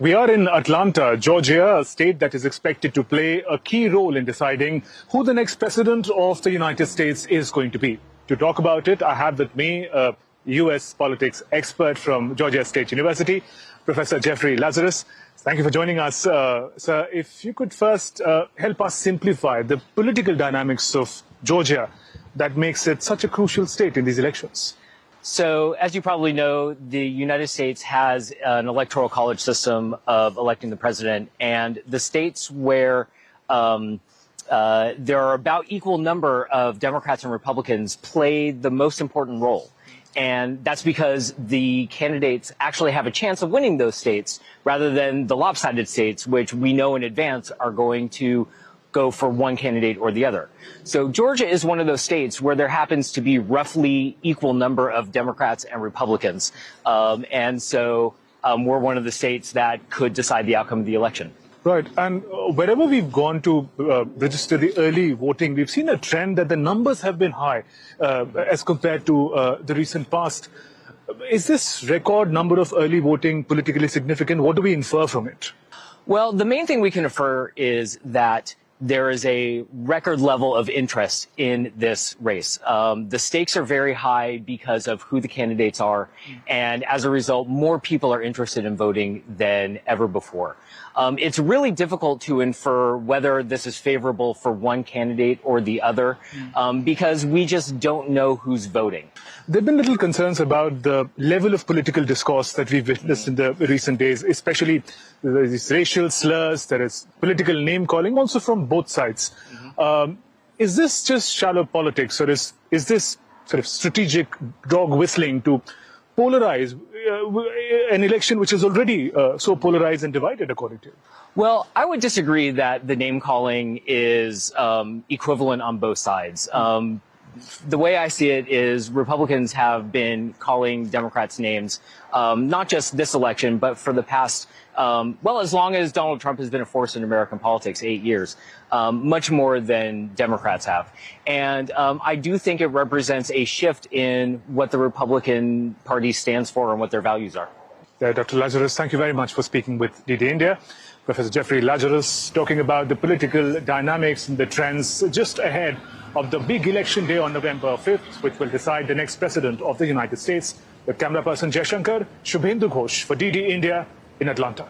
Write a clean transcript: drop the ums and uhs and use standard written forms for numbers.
We are in Atlanta, Georgia, a state that is expected to play a key role in deciding who the next president of the United States is going to be. To talk about it, I have with me a U.S. politics expert from Georgia State University, Professor Jeffrey Lazarus. Thank you for joining us. Sir, if you could first help us simplify the political dynamics of Georgia that makes it such a crucial state in these elections. So, as you probably know, the United States has an electoral college system of electing the president, and the states where there are about equal number of Democrats and Republicans play the most important role. And that's because the candidates actually have a chance of winning those states rather than the lopsided states, which we know in advance are going to go for one candidate or the other. So Georgia is one of those states where there happens to be roughly equal number of Democrats and Republicans. And so we're one of the states that could decide the outcome of the election. Right. And wherever we've gone to register the early voting, we've seen a trend that the numbers have been high as compared to the recent past. Is this record number of early voting politically significant? What do we infer from it? Well, the main thing we can infer is that there is a record level of interest in this race. The stakes are very high because of who the candidates are, and as a result, more people are interested in voting than ever before. It's really difficult to infer whether this is favorable for one candidate or the other because we just don't know who's voting. There have been little concerns about the level of political discourse that we've witnessed in the recent days, especially these racial slurs, there is political name-calling, also from both sides. Is this just shallow politics, or is this sort of strategic dog whistling to polarize an election which is already so polarized and divided, according to you? Well, I would disagree that the name-calling is equivalent on both sides. The way I see it is Republicans have been calling Democrats names, not just this election, but for the past, as long as Donald Trump has been a force in American politics, 8 years, much more than Democrats have. And I do think it represents a shift in what the Republican Party stands for and what their values are. Dr. Lazarus, thank you very much for speaking with DD India. Professor Jeffrey Lazarus talking about the political dynamics and the trends just ahead of the big election day on November 5th, which will decide the next president of the United States. With camera person Jay Shankar, Shubhendu Ghosh for DD India in Atlanta.